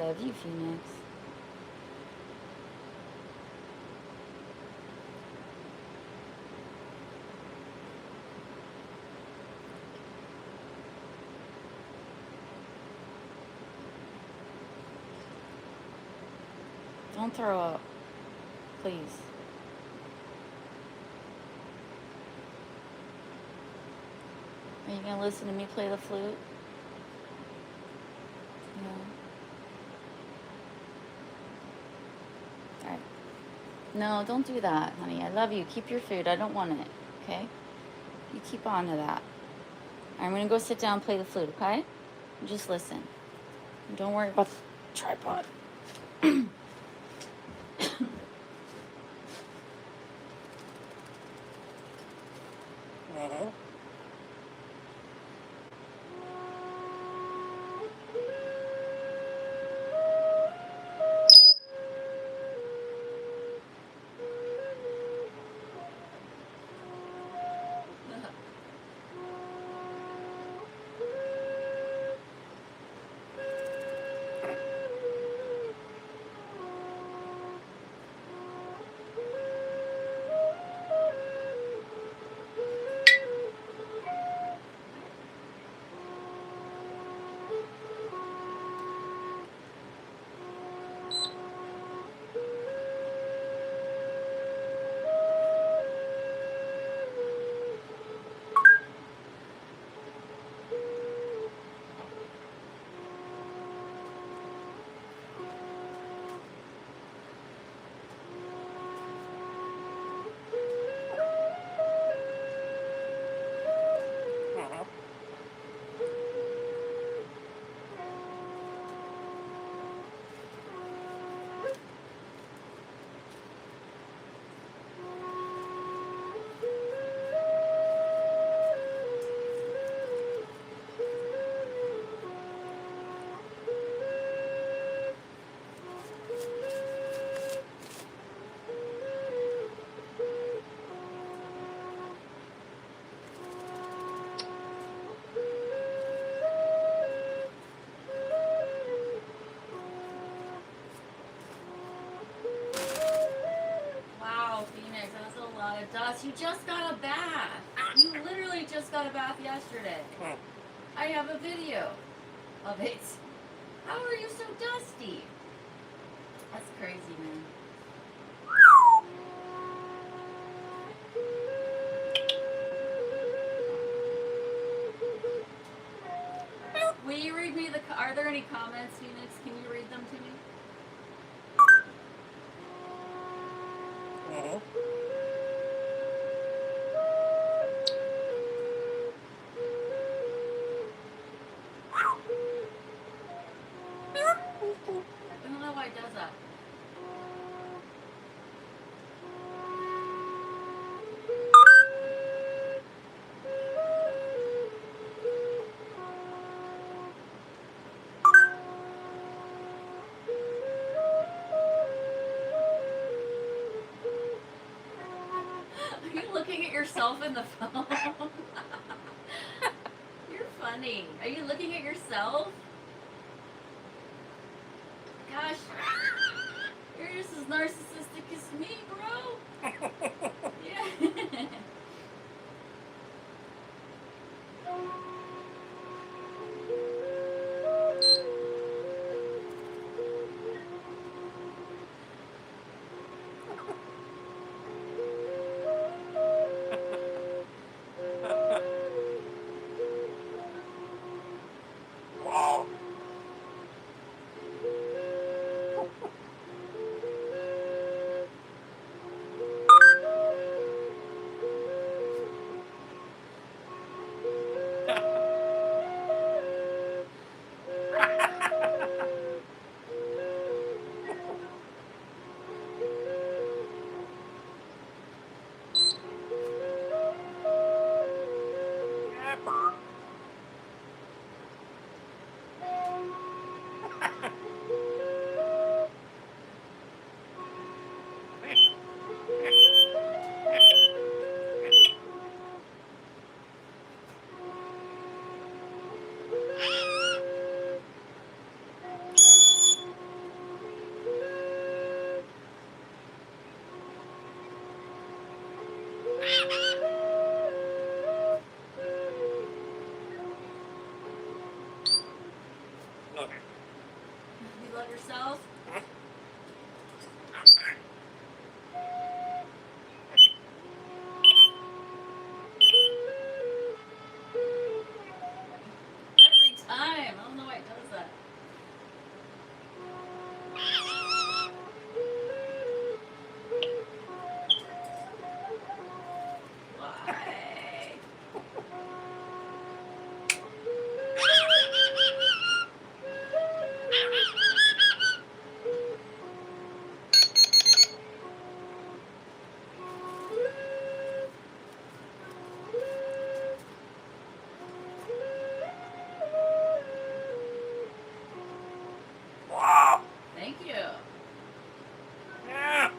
love you, Phoenix. Don't throw up, please. Are you gonna listen to me play the flute? No. All right. No, don't do that, honey. I love you. Keep your food. I don't want it. Okay? You keep on to that. I'm gonna go sit down and play the flute. Okay? Just listen. Don't worry about the tripod. Dust. You just got a bath. You literally just got a bath yesterday. I have a video of it. How are you so dusty? That's crazy, man. Will you read me are there any comments, Phoenix? Can you read them to me? I don't know why it does that. Are you looking at yourself in the phone? You're funny. Are you looking at yourself? Gosh, you're just as narcissistic as me, bro. Yeah. Love it. You love yourself? Every time. I don't know why it does that. Why? Wow. Thank you. Yeah.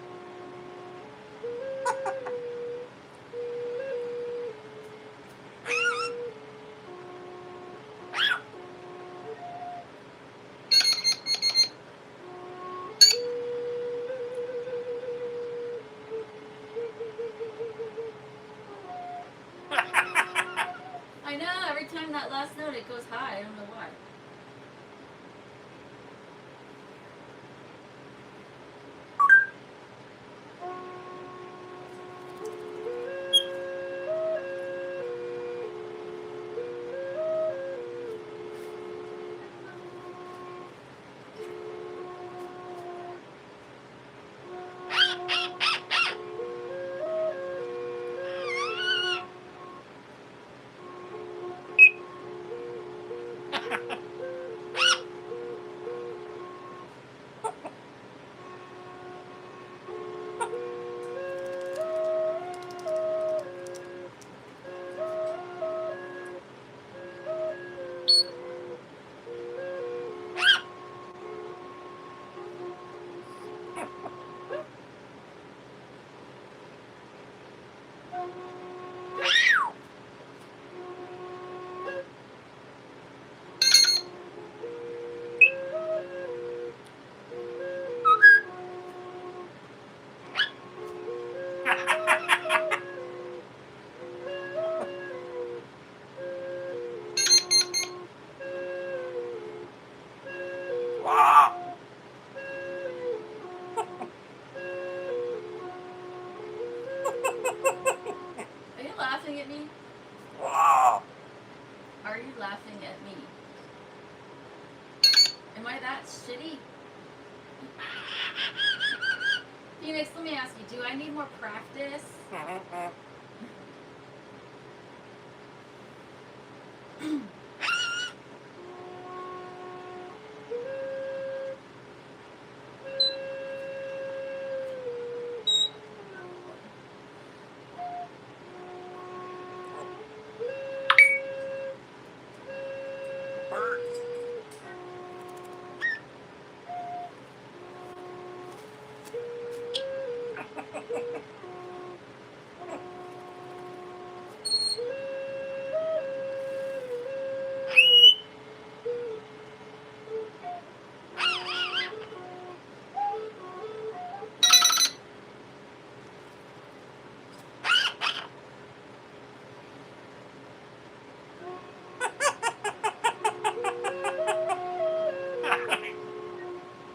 I know, every time that last note it goes high. I don't know why. Wow. Are you laughing at me? Wow. Are you laughing at me? Am I that shitty? Phoenix, let me ask you, do I need more practice?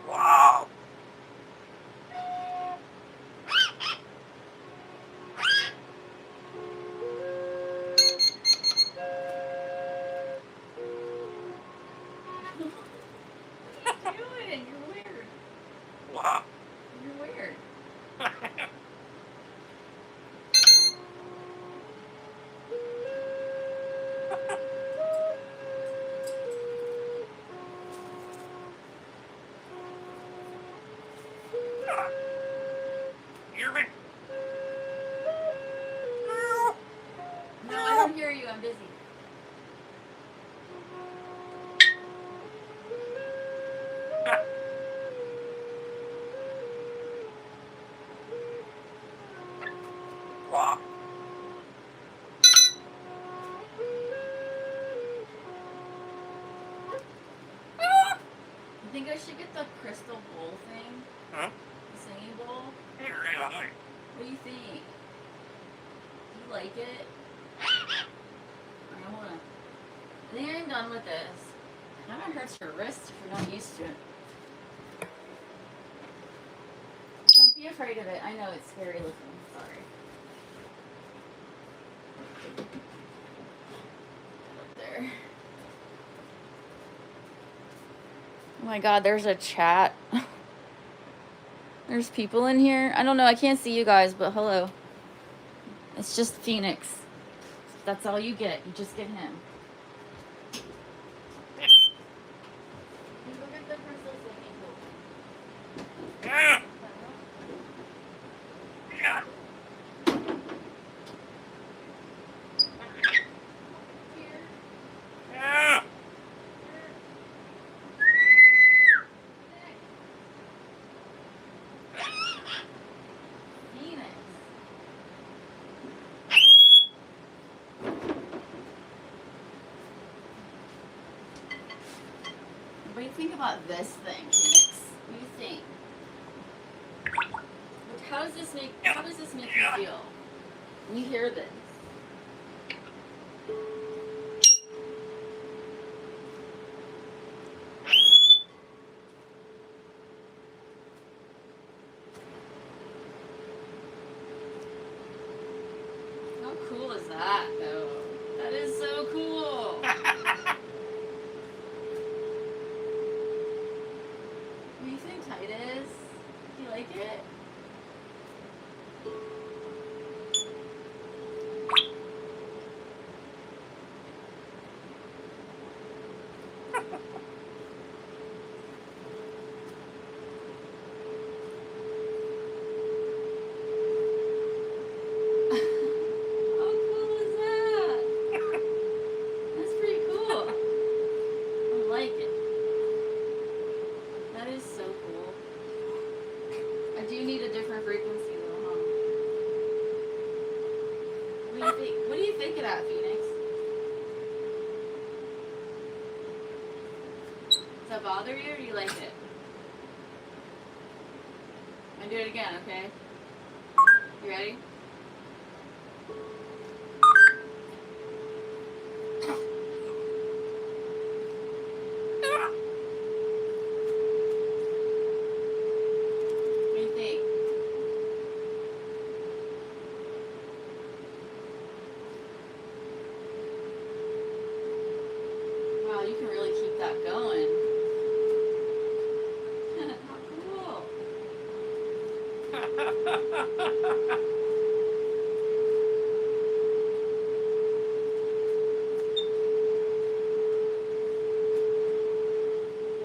Wow. What are you doing? You're weird. Wow. You're weird. Hear me? No, I don't hear you. I'm busy. Wow. You think I should get the crystal bowl thing? Huh? The singing bowl? Really? What do you think? like it? Alright, hold on. I think I'm done with this. Kind of hurts your wrist if you're not used to it. Don't be afraid of it. I know it's scary looking. Sorry. Up there. Oh my god, there's a chat. There's people in here. I don't know. I can't see you guys, but hello. It's just Phoenix. That's all you get. You just get him. Look at the princess looking cool. What do you think about this thing, Phoenix? What do you think? How does this make you feel when you hear this? How cool is that, though? That is so cool. What do you think, Titus? Do you like it? What do you think of that, Phoenix? Does that bother you, or do you like it? I'm gonna do it again, okay? You ready? What do you think? Wow, you can really keep that going. How cool.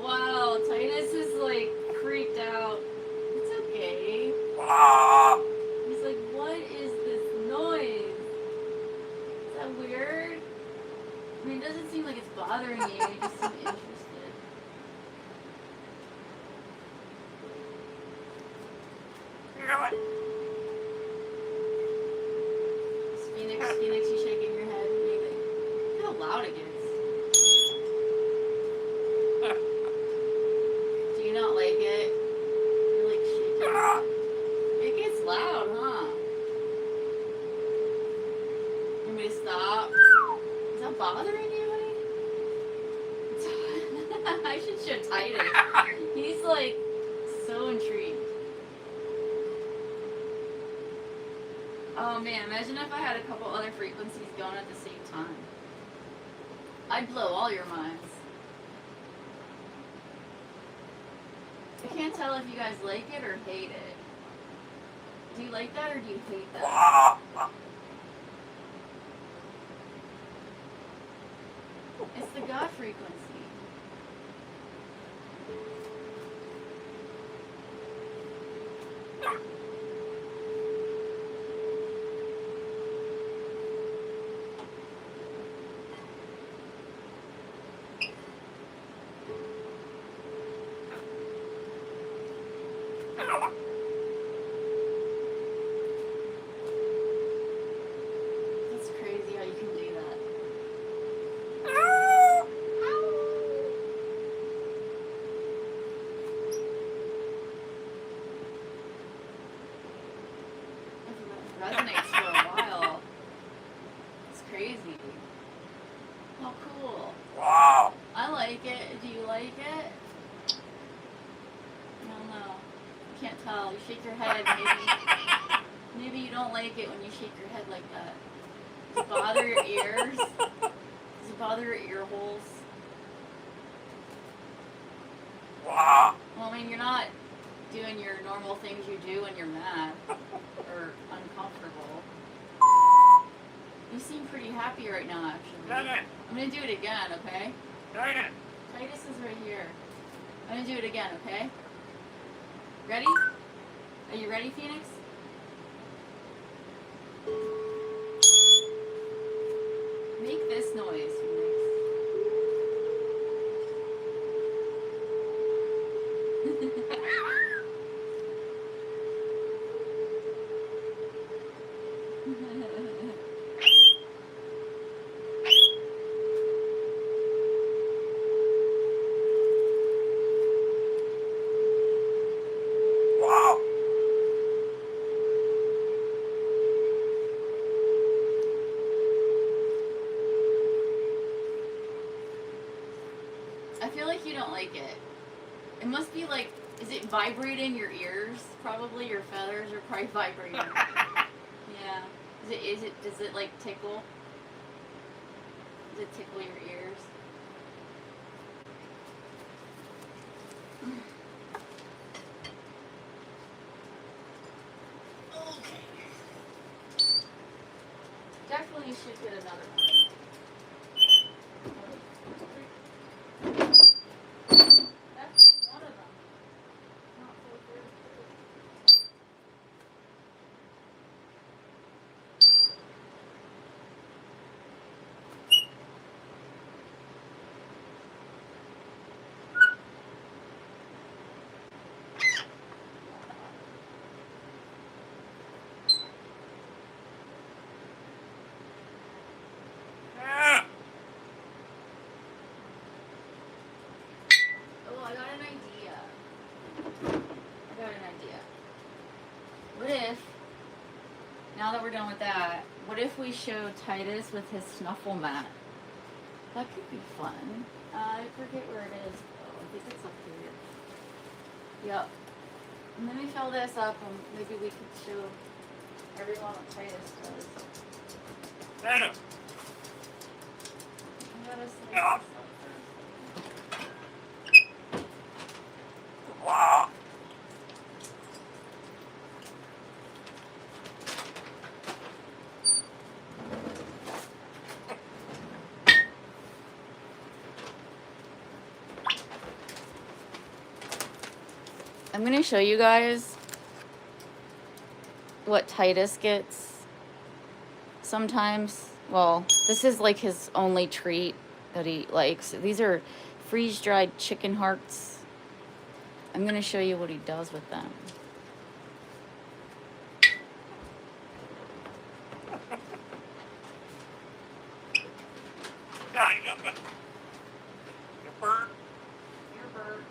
Wow, Titus is like creeped out. It's okay. He's like, what is this noise? Is that weird? I mean, it doesn't seem like it's bothering you. You just seem interested. Phoenix, you shaking your head. What do you think? Look how loud it gets. Do you not like it? You're like shaking. It gets loud, huh? You want me to stop? Is that bothering you, honey? I should show Titus. He's like so intrigued. Oh man, imagine if I had a couple other frequencies going at the same time. I'd blow all your minds. I can't tell if you guys like it or hate it. Do you like that or do you hate that? It's the God frequency. That's crazy how you can do that. can't tell. You shake your head. Maybe you don't like it when you shake your head like that. Does it bother your ears? Does it bother your ear holes? Wow. Well, I mean, you're not doing your normal things you do when you're mad or uncomfortable. You seem pretty happy right now, actually. I'm gonna do it again, okay? Titus is right here. I'm gonna do it again, okay? Ready? Are you ready, Phoenix? Make this noise, Phoenix. Wow. I feel like you don't like it. It must be like, is it vibrating your ears? Probably your feathers are probably vibrating. Yeah. Does it like tickle? Does it tickle your ears? Okay. Definitely should get another one. That's like one of them. Not full of Oh, I got an idea. What if, now that we're done with that, what if we show Titus with his snuffle mat? That could be fun. I forget where it is. Oh, I think it's up here. Yep. And then we fill this up and maybe we could show everyone what Titus does. I gotta say this up first. Wow. I'm gonna show you guys what Titus gets sometimes. Well, this is like his only treat that he likes. These are freeze-dried chicken hearts. I'm gonna show you what he does with them. Yeah, you got it. Your bird. Your bird.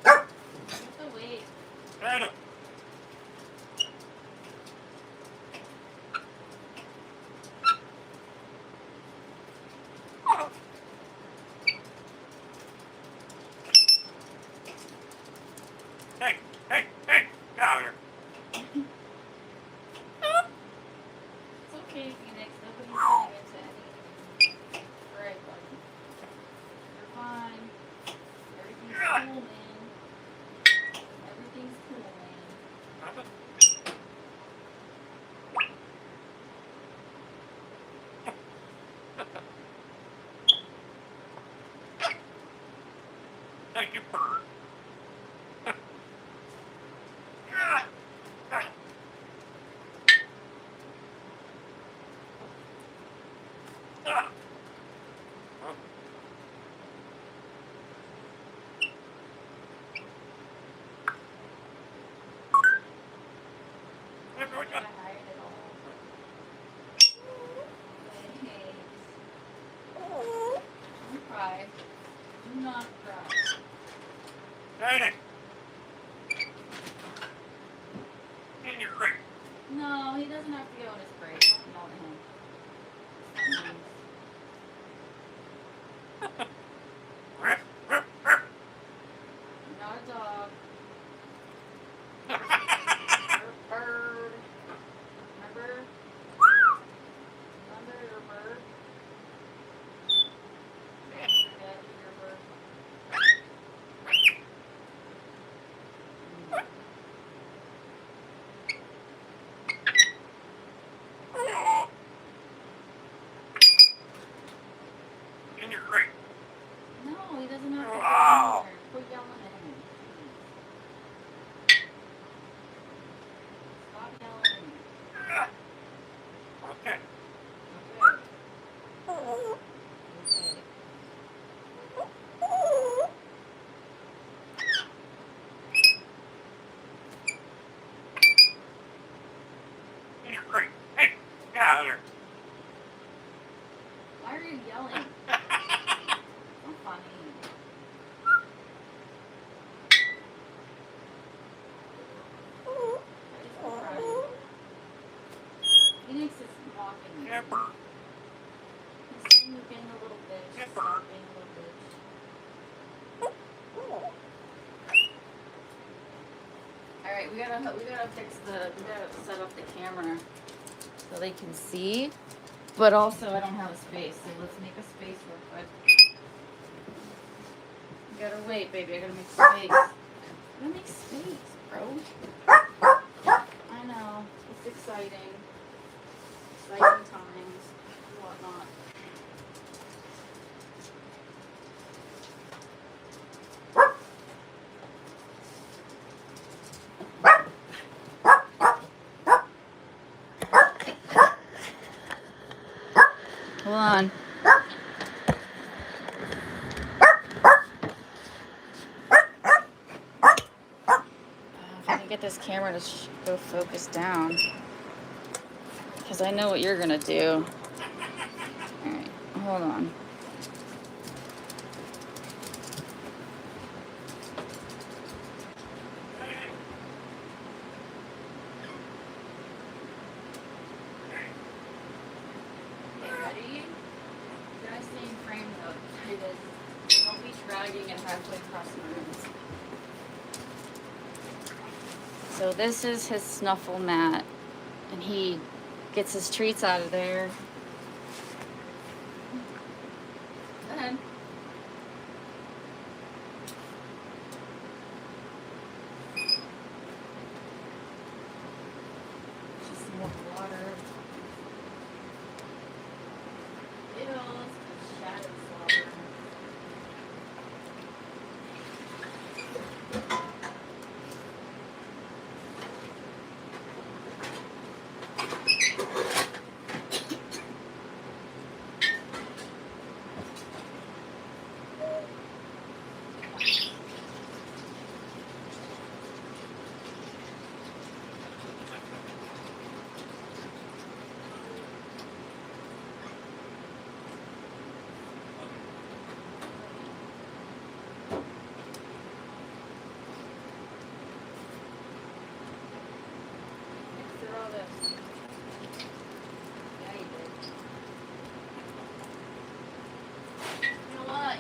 What's the weight? Adam. Hey, hey, hey, get out of here. It's okay, Phoenix. Nobody's getting into anything. Alright, buddy. You're fine. Everything's cool, man. Everything's cool, man. Thank you, bird. I hide it all. Don't cry. Do not cry. Daddy. In your crate. No, he doesn't have to go in his crate. Not him. Rip, rip, rip. right, we gotta set up the camera so they can see. But also, I don't have a space, so let's make a space real quick. You gotta wait, baby. I gotta make space. Gotta make space, bro. I know. It's exciting. Exciting times and whatnot. Hold on. If I can get this camera to go focus down. Because I know what you're going to do. Alright, hold on. Ready? Gotta stay in frame though. Don't be dragging it halfway across the room. So this is his snuffle mat, and he gets his treats out of there. Go ahead. Just some more water. Skittles, shadow flower.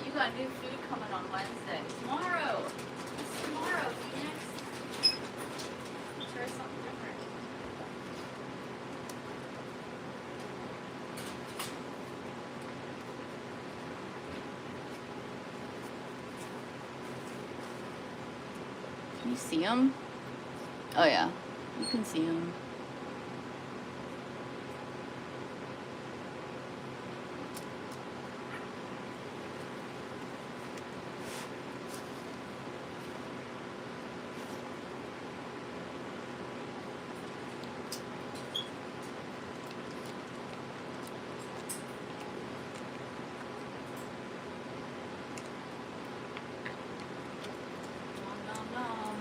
You got new food coming on Wednesday. Tomorrow. It's tomorrow, Phoenix. Try something different. Can you see him? Oh yeah, you can see him. Nom, nom, nom.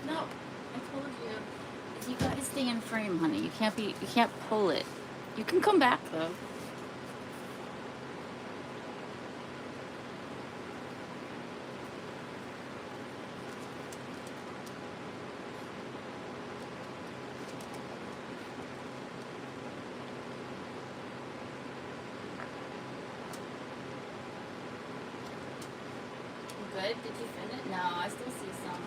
No, I told you. You gotta stay in frame, honey. You can't pull it. You can come back though. You good? Did you finish? No, I still see some.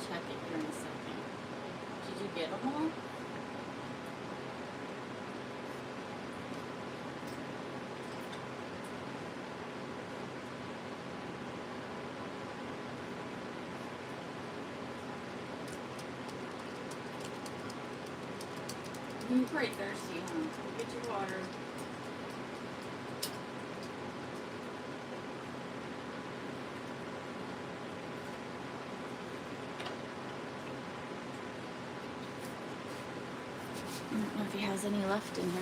check it here in a second. Did you get them all? You're pretty thirsty, huh? Go get your water. I don't know if he has any left in here.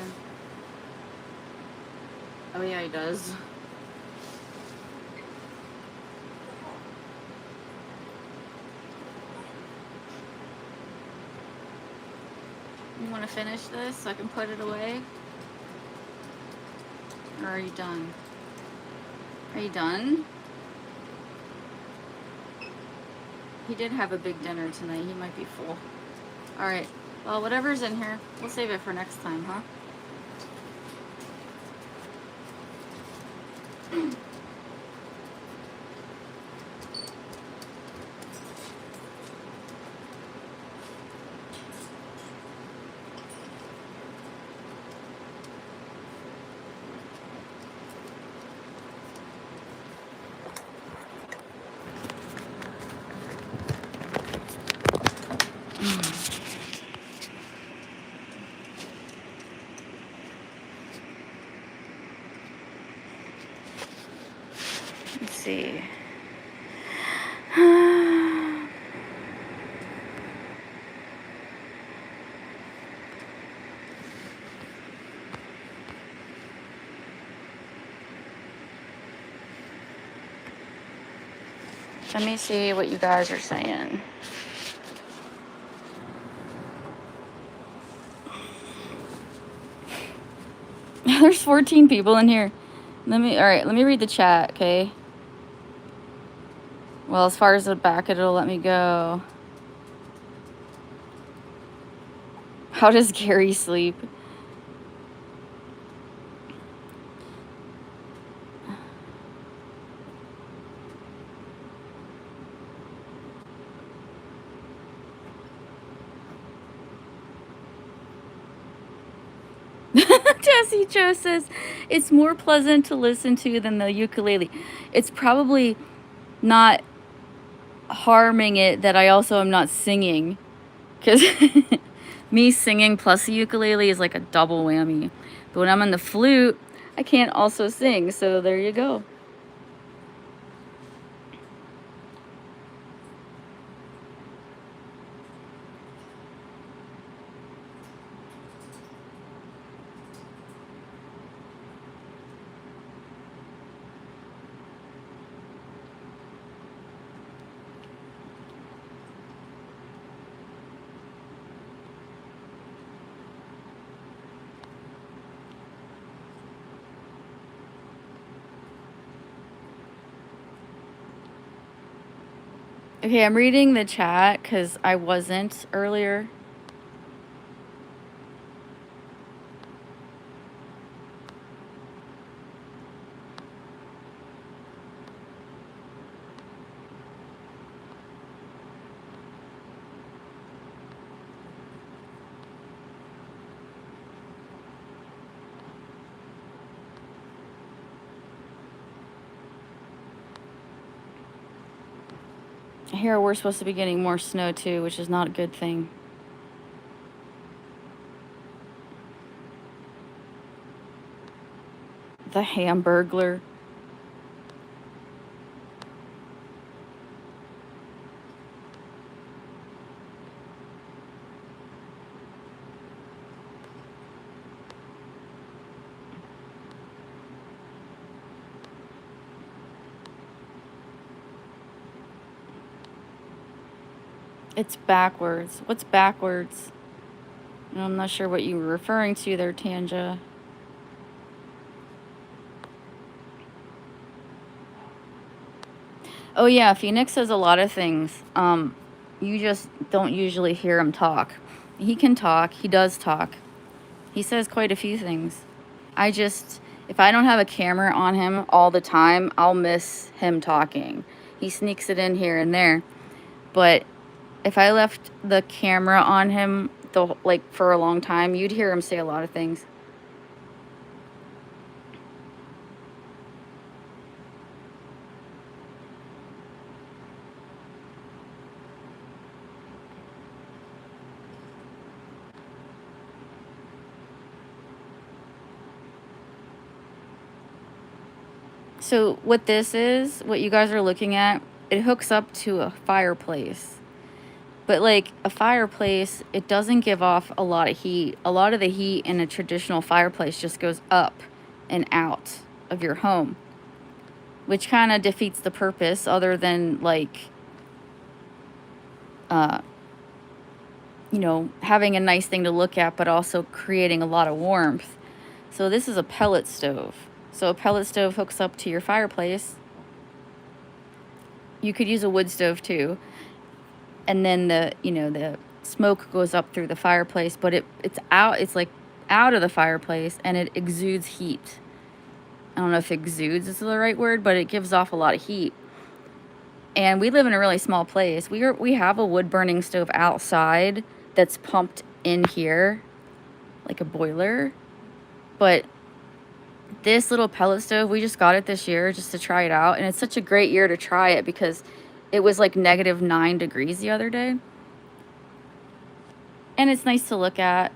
Oh yeah, he does. You want to finish this so I can put it away? Or are you done? Are you done? He did have a big dinner tonight. He might be full. Alright. Well, whatever's in here, we'll save it for next time, huh? Let's see. Let me see what you guys are saying. There's 14 people in here. Let me read the chat, okay? Well, as far as the back, it'll let me go. How does Gary sleep? Jesse Joe says, it's more pleasant to listen to than the ukulele. It's probably not harming it that I also am not singing. Because me singing plus the ukulele is like a double whammy. But when I'm on the flute, I can't also sing. So there you go. Okay, I'm reading the chat because I wasn't earlier. Here we're supposed to be getting more snow too, which is not a good thing. The Hamburglar. It's backwards. What's backwards? I'm not sure what you were referring to there, Tanja. Oh yeah, Phoenix says a lot of things. You just don't usually hear him talk. He can talk. He does talk. He says quite a few things. If I don't have a camera on him all the time, I'll miss him talking. He sneaks it in here and there. But if I left the camera on him for a long time, you'd hear him say a lot of things. So what this is, what you guys are looking at, it hooks up to a fireplace. But like a fireplace, it doesn't give off a lot of heat. A lot of the heat in a traditional fireplace just goes up and out of your home, which kind of defeats the purpose, other than like, you know, having a nice thing to look at, but also creating a lot of warmth. So this is a pellet stove. So a pellet stove hooks up to your fireplace. You could use a wood stove too. And then the smoke goes up through the fireplace, but it's like out of the fireplace, and it exudes heat. I don't know if exudes is the right word, but it gives off a lot of heat. And we live in a really small place. We have a wood burning stove outside that's pumped in here like a boiler. But this little pellet stove, we just got it this year just to try it out. And it's such a great year to try it because it was like -9 degrees the other day. And it's nice to look at.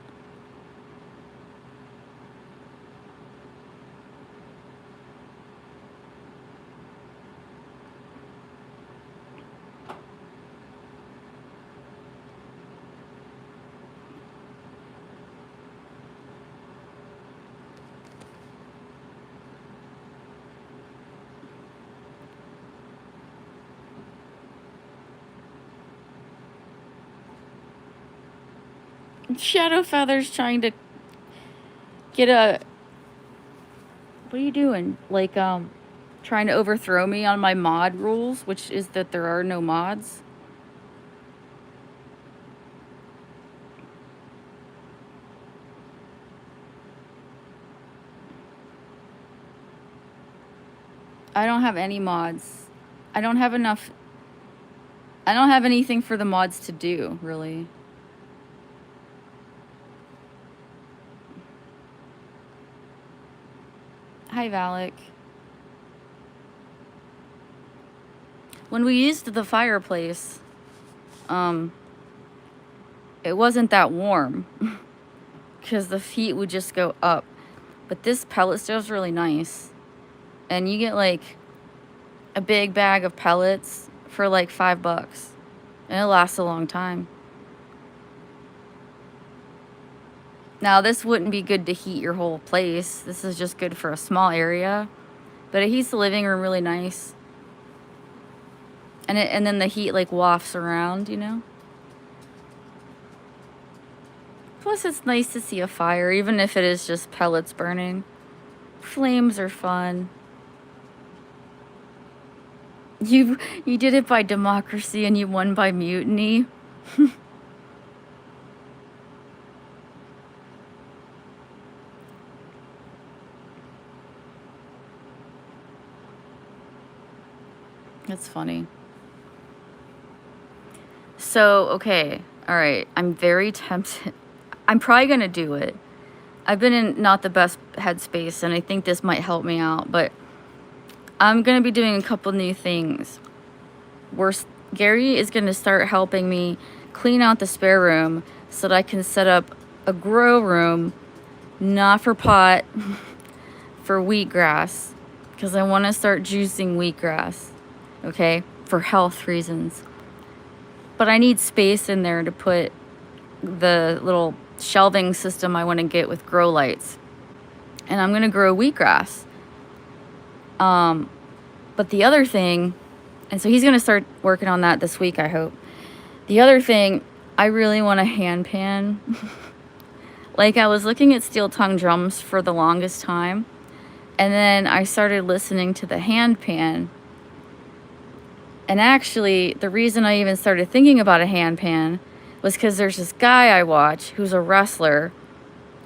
Shadow Feather's trying to get a... What are you doing? Like, trying to overthrow me on my mod rules, which is that there are no mods. I don't have any mods. I don't have enough... I don't have anything for the mods to do, really. Hi, Valak. When we used the fireplace, it wasn't that warm because the heat would just go up. But this pellet stove's really nice. And you get like a big bag of pellets for like $5. And it lasts a long time. Now, this wouldn't be good to heat your whole place. This is just good for a small area. But it heats the living room really nice. And then the heat like wafts around, you know? Plus, it's nice to see a fire, even if it is just pellets burning. Flames are fun. You did it by democracy and you won by mutiny. That's funny. So, okay. All right. I'm very tempted. I'm probably going to do it. I've been in not the best headspace, and I think this might help me out, but I'm going to be doing a couple new things. Gary is going to start helping me clean out the spare room so that I can set up a grow room, not for pot, for wheatgrass, because I want to start juicing wheatgrass, okay, for health reasons. But I need space in there to put the little shelving system I want to get with grow lights. And I'm going to grow wheatgrass. But the other thing, and so he's going to start working on that this week, I hope. The other thing, I really want a hand pan. Like, I was looking at steel tongue drums for the longest time. And then I started listening to the hand pan. And actually, the reason I even started thinking about a hand pan was because there's this guy I watch who's a wrestler.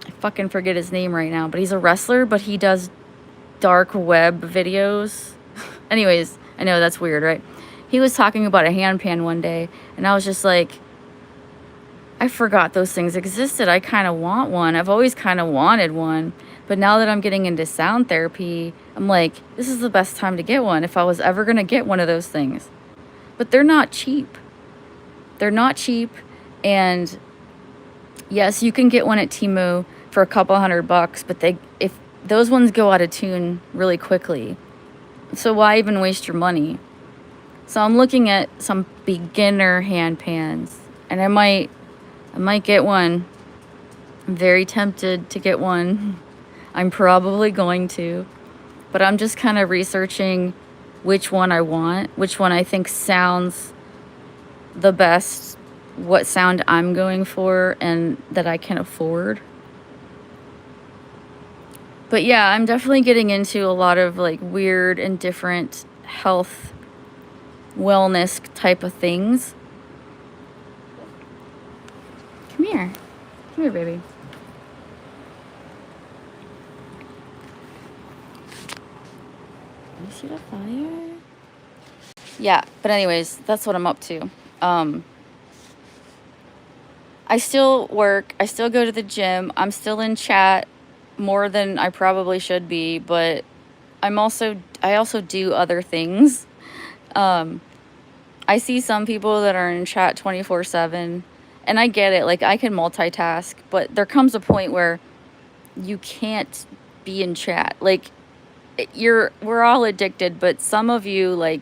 I fucking forget his name right now, but he's a wrestler, but he does dark web videos. Anyways, I know that's weird, right? he was talking about a handpan one day, and I was just like, I forgot those things existed. I kind of want one. I've always kind of wanted one. But now that I'm getting into sound therapy, I'm like, this is the best time to get one if I was ever going to get one of those things. But they're not cheap. They're not cheap. And yes, you can get one at Temu for a couple $100, but if those ones go out of tune really quickly. So why even waste your money? So I'm looking at some beginner hand pans, and I might get one. I'm very tempted to get one. I'm probably going to, but I'm just kind of researching which one I want, which one I think sounds the best, what sound I'm going for, and that I can afford. But yeah, I'm definitely getting into a lot of like weird and different health, wellness type of things. Come here, baby. You see the fire? Yeah, but anyways, that's what I'm up to. I still work. I still go to the gym. I'm still in chat more than I probably should be, but I also do other things. I see some people that are in chat 24/7, and I get it. Like, I can multitask, but there comes a point where you can't be in chat. Like, we're all addicted, but some of you like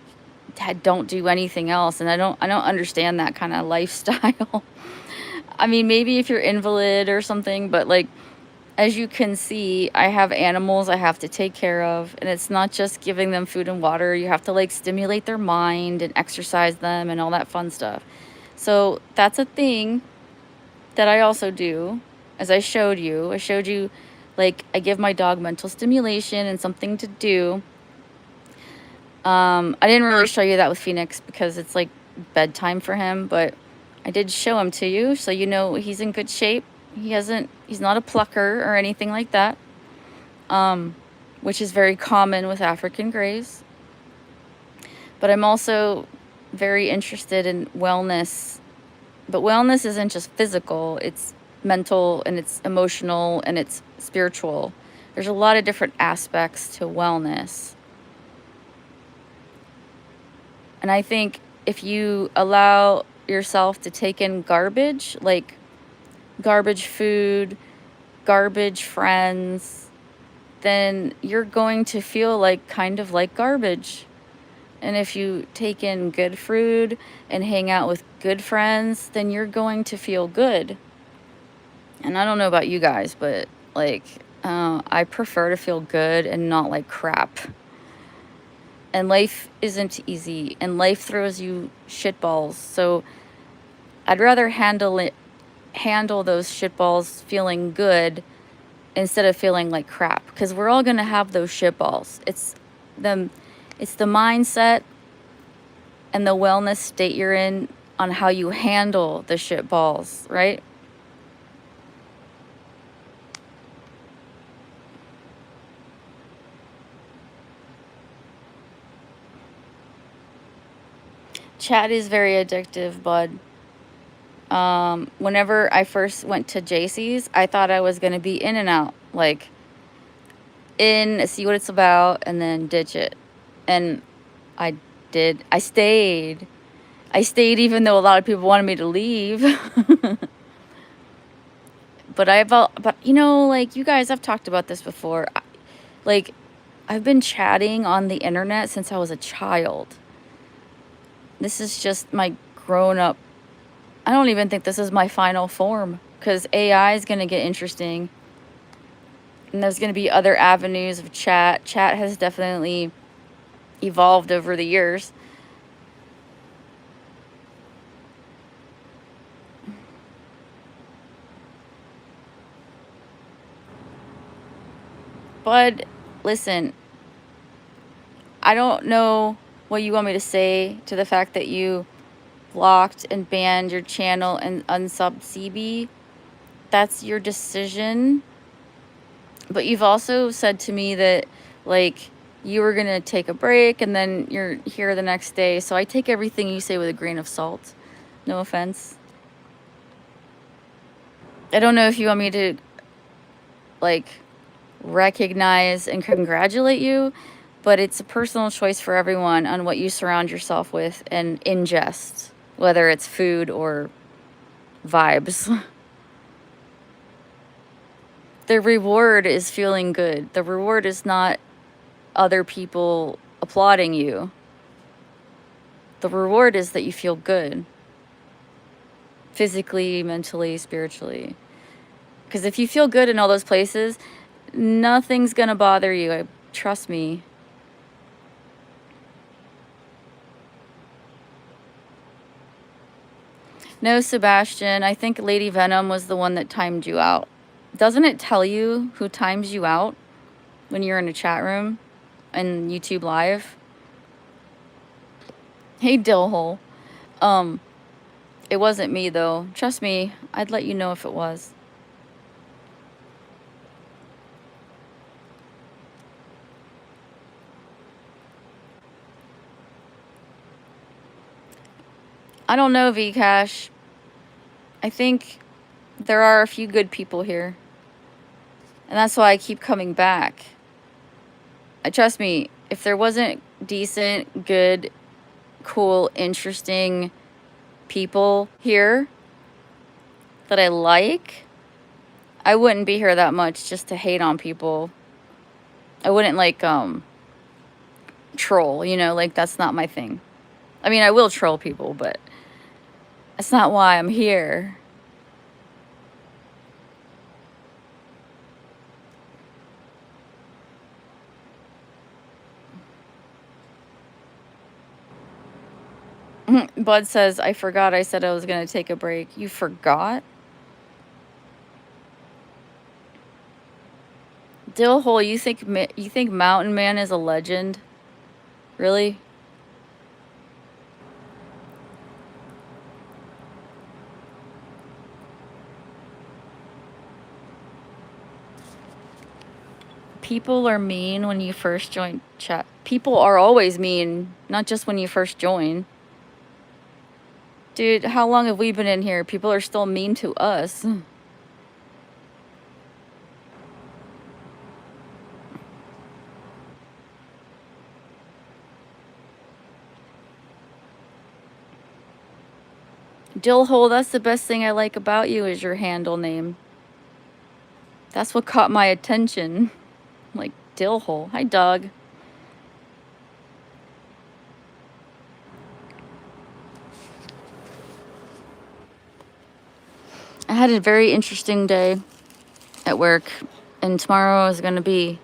don't do anything else, and I don't understand that kind of lifestyle. I mean, maybe if you're invalid or something, but like, as you can see, I have animals I have to take care of, and it's not just giving them food and water. You have to like stimulate their mind and exercise them and all that fun stuff. So that's a thing that I also do. As I showed you, like, I give my dog mental stimulation and something to do. I didn't really show you that with Phoenix because it's like bedtime for him, but I did show him to you, so you know he's in good shape. He's not a plucker or anything like that, which is very common with African Greys. But I'm also very interested in wellness. But wellness isn't just physical, it's mental, and it's emotional, and it's spiritual. There's a lot of different aspects to wellness. And I think if you allow yourself to take in garbage, like garbage food, garbage friends, then you're going to feel like kind of like garbage. And if you take in good food and hang out with good friends, then you're going to feel good. And I don't know about you guys, but like, I prefer to feel good and not like crap. And life isn't easy, and life throws you shitballs. So I'd rather handle those shitballs feeling good instead of feeling like crap, because we're all gonna have those shitballs. It's the mindset and the wellness state you're in on how you handle the shitballs, right? Chat is very addictive, bud. Whenever I first went to JC's, I thought I was going to be in and out. Like, in, see what it's about, and then ditch it. And I did. I stayed. Even though a lot of people wanted me to leave. But you know, like, you guys, I've talked about this before. Like, I've been chatting on the internet since I was a child. This is just my grown-up. I don't even think this is my final form, because AI is going to get interesting. And there's going to be other avenues of chat. Chat has definitely evolved over the years. Bud, listen, I don't know what you want me to say to the fact that you blocked and banned your channel and unsubbed CB. That's your decision. But you've also said to me that, like, you were going to take a break and then you're here the next day. So I take everything you say with a grain of salt. No offense. I don't know if you want me to, like, recognize and congratulate you, but it's a personal choice for everyone on what you surround yourself with and ingest, whether it's food or vibes. The reward is feeling good. The reward is not other people applauding you. The reward is that you feel good. Physically, mentally, spiritually. Because if you feel good in all those places, nothing's gonna bother you. Trust me. No, Sebastian, I think Lady Venom was the one that timed you out. Doesn't it tell you who times you out when you're in a chat room and YouTube Live? Hey, Dillhole. It wasn't me, though. Trust me, I'd let you know if it was. I don't know, Vcash. I think there are a few good people here. And that's why I keep coming back. Trust me, if there wasn't decent, good, cool, interesting people here that I like, I wouldn't be here that much just to hate on people. I wouldn't, like, troll, you know? Like, that's not my thing. I mean, I will troll people, but that's not why I'm here. Bud says, I forgot I said I was going to take a break. You forgot? Dillhole, you think Mountain Man is a legend? Really? People are mean when you first join chat. People are always mean, not just when you first join. Dude, how long have we been in here? People are still mean to us. Dillhole, that's the best thing I like about you is your handle name. That's what caught my attention. Like, Dillhole. Hi, Doug. I had a very interesting day at work, and tomorrow is going to be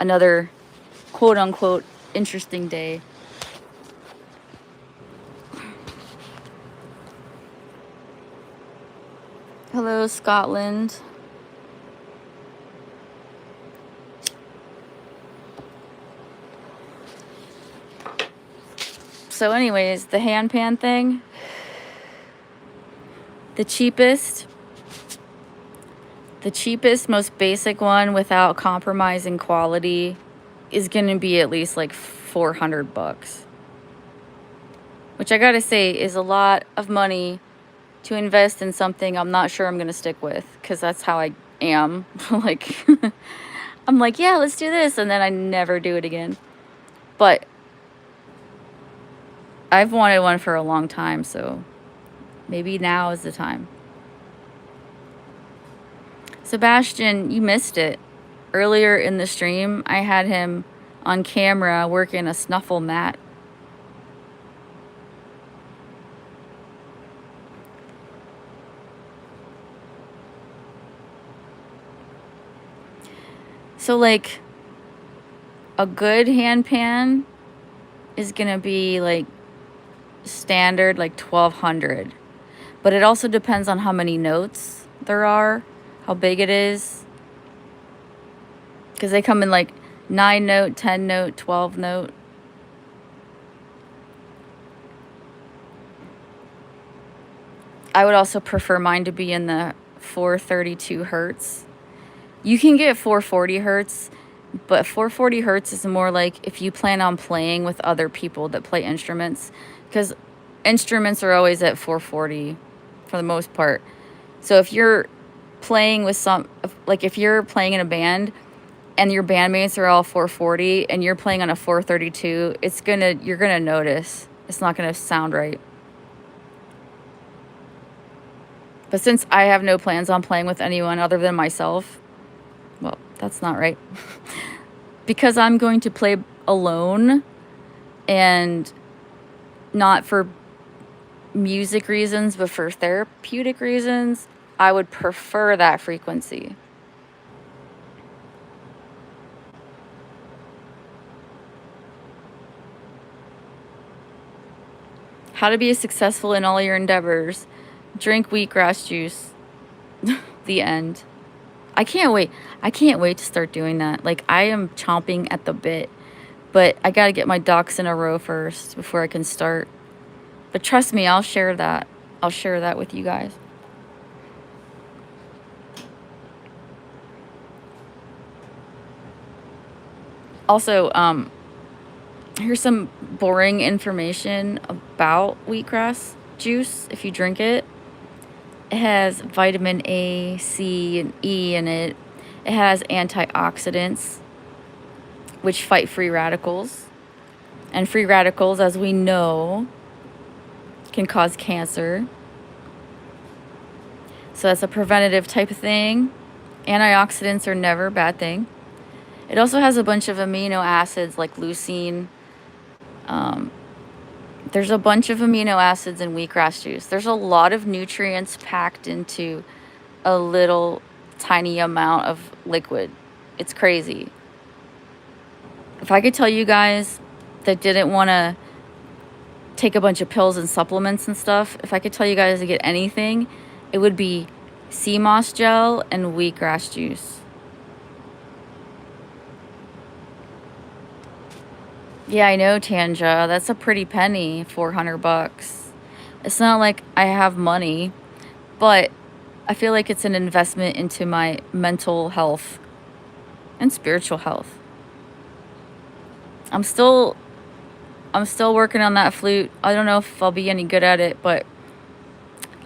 another quote-unquote interesting day. Hello, Scotland. So anyways, the handpan thing, the cheapest, most basic one without compromising quality is going to be at least like $400, which I gotta say is a lot of money to invest in something I'm not sure I'm going to stick with, because that's how I am. Like, I'm like, yeah, let's do this, and then I never do it again. But I've wanted one for a long time, so maybe now is the time. Sebastian, you missed it. Earlier in the stream, I had him on camera working a snuffle mat. So, like, a good handpan is gonna be, like, standard, like, 1,200. But it also depends on how many notes there are, how big it is. Because they come in, like, 9-note, 10-note, 12-note. I would also prefer mine to be in the 432 hertz. You can get 440 hertz, But 440 hertz is more like if you plan on playing with other people that play instruments, because instruments are always at 440 for the most part. So if you're playing with if you're playing in a band and your bandmates are all 440 and you're playing on a 432, you're gonna notice. It's not gonna sound right. But since I have no plans on playing with anyone other than myself, well, that's not right. Because I'm going to play alone and not for music reasons, but for therapeutic reasons, I would prefer that frequency. How to be successful in all your endeavors. Drink wheatgrass juice. The end. I can't wait. I can't wait to start doing that. Like, I am chomping at the bit. But I gotta get my ducks in a row first before I can start. But trust me, I'll share that. I'll share that with you guys. Also, here's some boring information about wheatgrass juice if you drink it. It has vitamin A, C, and E in it. It has antioxidants, which fight free radicals. And free radicals, as we know, can cause cancer. So that's a preventative type of thing. Antioxidants are never a bad thing. It also has a bunch of amino acids like leucine. There's a bunch of amino acids in wheatgrass juice. There's a lot of nutrients packed into a little tiny amount of liquid. It's crazy. If I could tell you guys that didn't want to take a bunch of pills and supplements and stuff, if I could tell you guys to get anything, it would be sea moss gel and wheatgrass juice. Yeah, I know, Tanja. That's a pretty penny, $400. It's not like I have money, but I feel like it's an investment into my mental health and spiritual health. I'm still working on that flute. I don't know if I'll be any good at it, but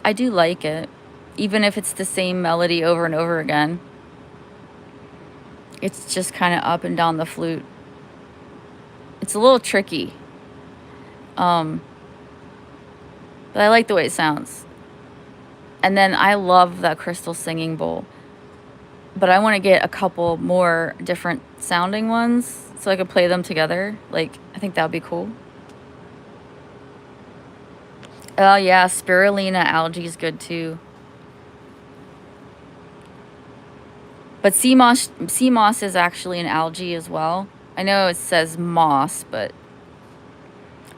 I do like it, even if it's the same melody over and over again. It's just kind of up and down the flute. It's a little tricky. But I like the way it sounds. And then I love that crystal singing bowl. But I want to get a couple more different sounding ones so I could play them together. Like, I think that would be cool. Oh yeah, spirulina algae is good too. But sea moss is actually an algae as well. I know it says moss, but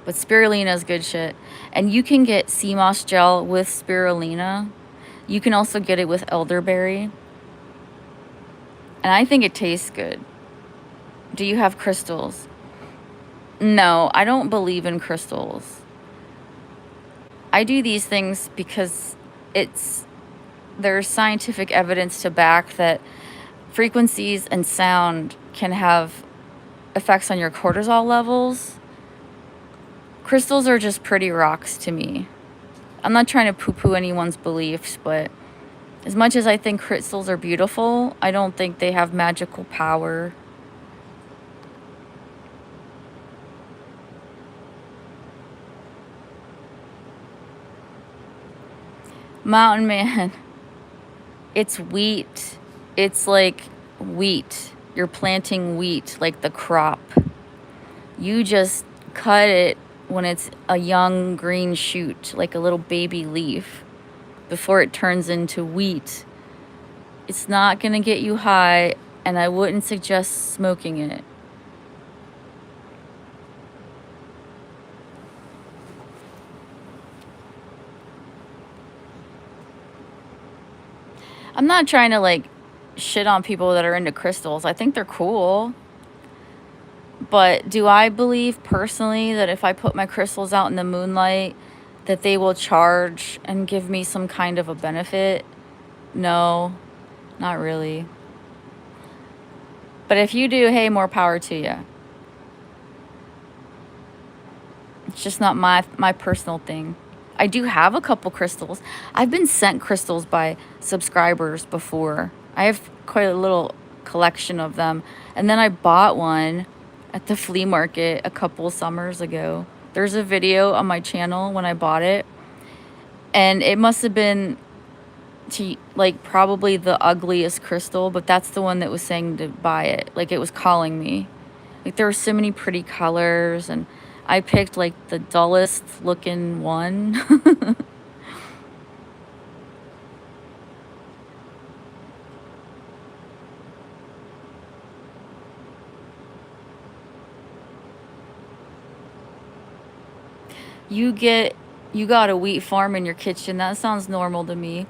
spirulina is good shit. And you can get sea moss gel with spirulina. You can also get it with elderberry. And I think it tastes good. Do you have crystals? No, I don't believe in crystals. I do these things because there's scientific evidence to back that frequencies and sound can have effects on your cortisol levels. Crystals are just pretty rocks to me. I'm not trying to poo-poo anyone's beliefs, but as much as I think crystals are beautiful, I don't think they have magical power. Mountain Man, it's wheat. It's like wheat. You're planting wheat, like the crop. You just cut it when it's a young green shoot, like a little baby leaf, before it turns into wheat. It's not going to get you high, and I wouldn't suggest smoking it. I'm not trying to like shit on people that are into crystals. I think they're cool. But do I believe personally that if I put my crystals out in the moonlight, that they will charge and give me some kind of a benefit? No, not really. But if you do, hey, more power to you. It's just not my personal thing. I do have a couple crystals. I've been sent crystals by subscribers before. I have quite a little collection of them. And then I bought one at the flea market a couple summers ago. There's a video on my channel when I bought it. And it must have been like probably the ugliest crystal, but that's the one that was saying to buy it. Like it was calling me. Like there were so many pretty colors, and I picked like the dullest looking one. You got a wheat farm in your kitchen. That sounds normal to me.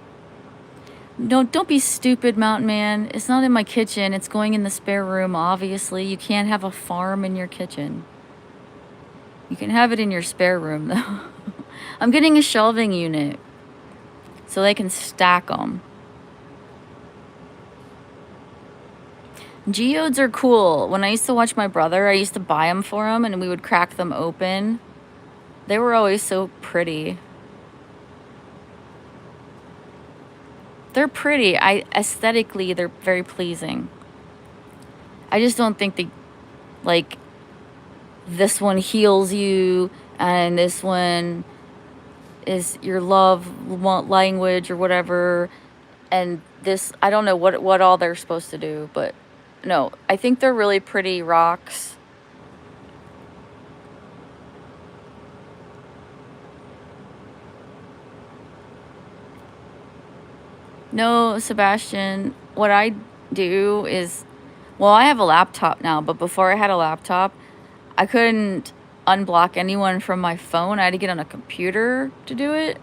Don't be stupid, Mountain Man. It's not in my kitchen. It's going in the spare room, obviously. You can't have a farm in your kitchen. You can have it in your spare room, though. I'm getting a shelving unit so they can stack them. Geodes are cool. When I used to watch my brother, I used to buy them for him, and we would crack them open. They were always so pretty. They're pretty. Aesthetically, they're very pleasing. I just don't think they, like, this one heals you, and this one is your love language or whatever, and this, I don't know what all they're supposed to do, but no, I think they're really pretty rocks. No, Sebastian, what I do is, well, I have a laptop now, but before I had a laptop, I couldn't unblock anyone from my phone. I had to get on a computer to do it.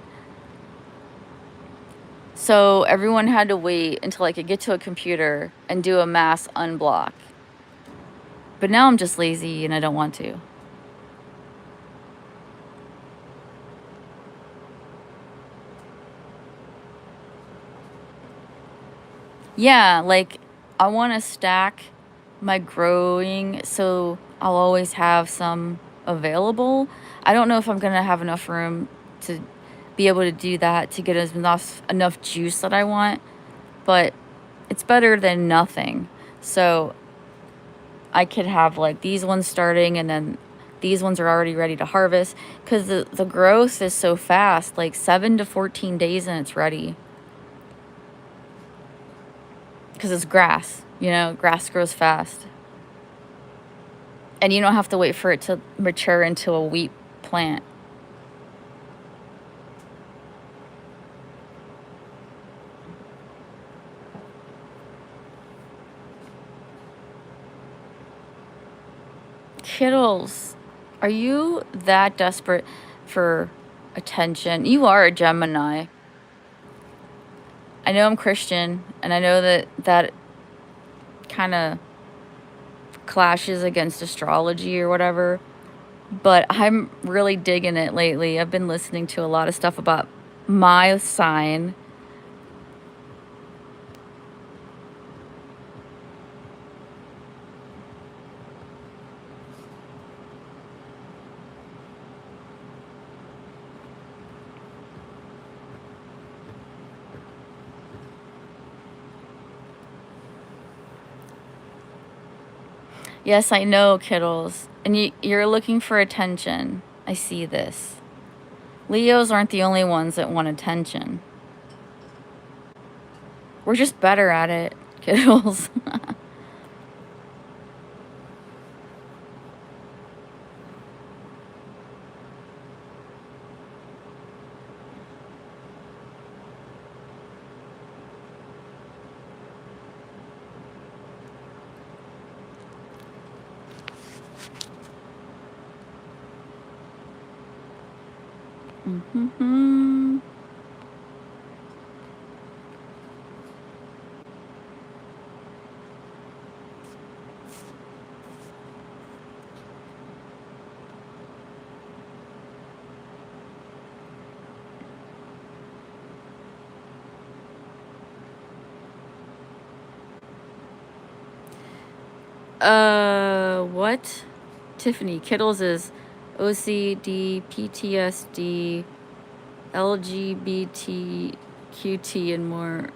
So everyone had to wait until I could get to a computer and do a mass unblock. But now I'm just lazy and I don't want to. Yeah, like I want to stack my growing so I'll always have some available. I don't know if I'm going to have enough room to be able to do that to get enough juice that I want, but it's better than nothing. So I could have like these ones starting, and then these ones are already ready to harvest, because the growth is so fast, like 7 to 14 days and it's ready. Because it's grass, you know, grass grows fast. And you don't have to wait for it to mature into a wheat plant. Kittles, are you that desperate for attention? You are a Gemini. I know I'm Christian, and I know that kind of clashes against astrology or whatever, but I'm really digging it lately. I've been listening to a lot of stuff about my sign. Yes, I know, Kittles. And you're looking for attention. I see this. Leos aren't the only ones that want attention. We're just better at it, Kittles. Mm-hmm. What? Tiffany, Kittles is OCD, PTSD, LGBTQT, and more.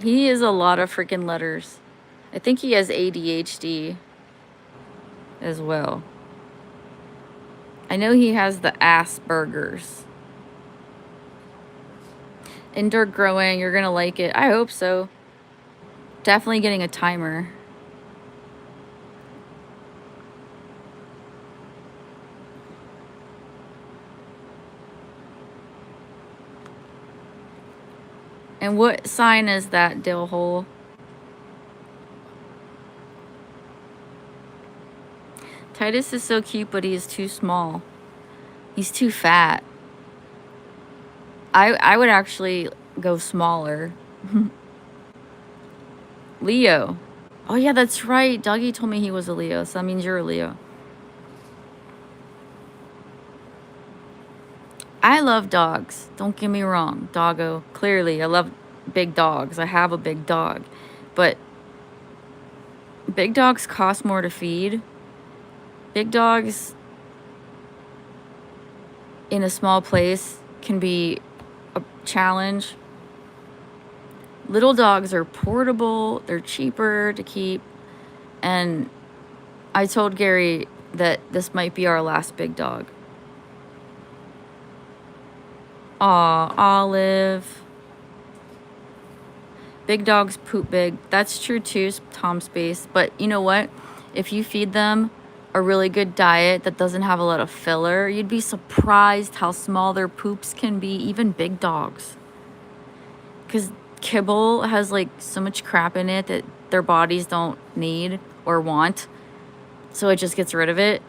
He is a lot of freaking letters. I think he has ADHD as well. I know he has the Asperger's. Indoor growing, you're gonna like it. I hope so. Definitely getting a timer. And what sign is that, Dill Hole? Titus is so cute, but he is too small. He's too fat. I would actually go smaller. Leo. Oh yeah, that's right. Dougie told me he was a Leo, so that means you're a Leo. I love dogs. Don't get me wrong, doggo. Clearly, I love big dogs. I have a big dog. But big dogs cost more to feed. Big dogs in a small place can be a challenge. Little dogs are portable, they're cheaper to keep, and I told Gary that this might be our last big dog. Aw, Olive. Big dogs poop big. That's true too, Tom Space. But you know what? If you feed them a really good diet that doesn't have a lot of filler, you'd be surprised how small their poops can be, even big dogs. Because kibble has like so much crap in it that their bodies don't need or want, so it just gets rid of it.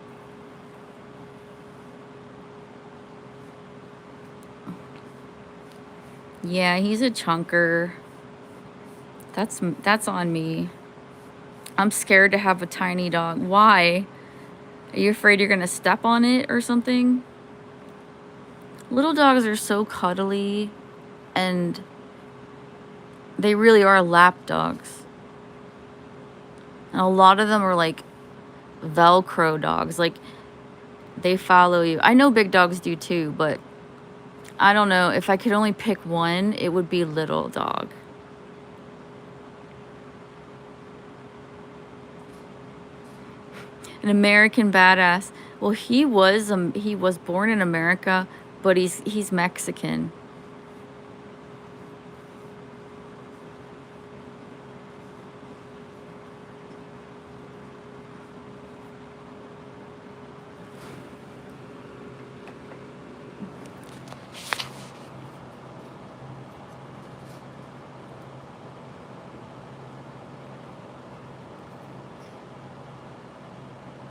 Yeah, he's a chunker. That's on me. I'm scared to have a tiny dog. Why? Are you afraid you're gonna step on it or something? Little dogs are so cuddly, and they really are lap dogs. And a lot of them are like Velcro dogs. Like, they follow you. I know big dogs do too, but I don't know. If I could only pick one, it would be little dog. An American badass. Well, he was born in America, but he's Mexican.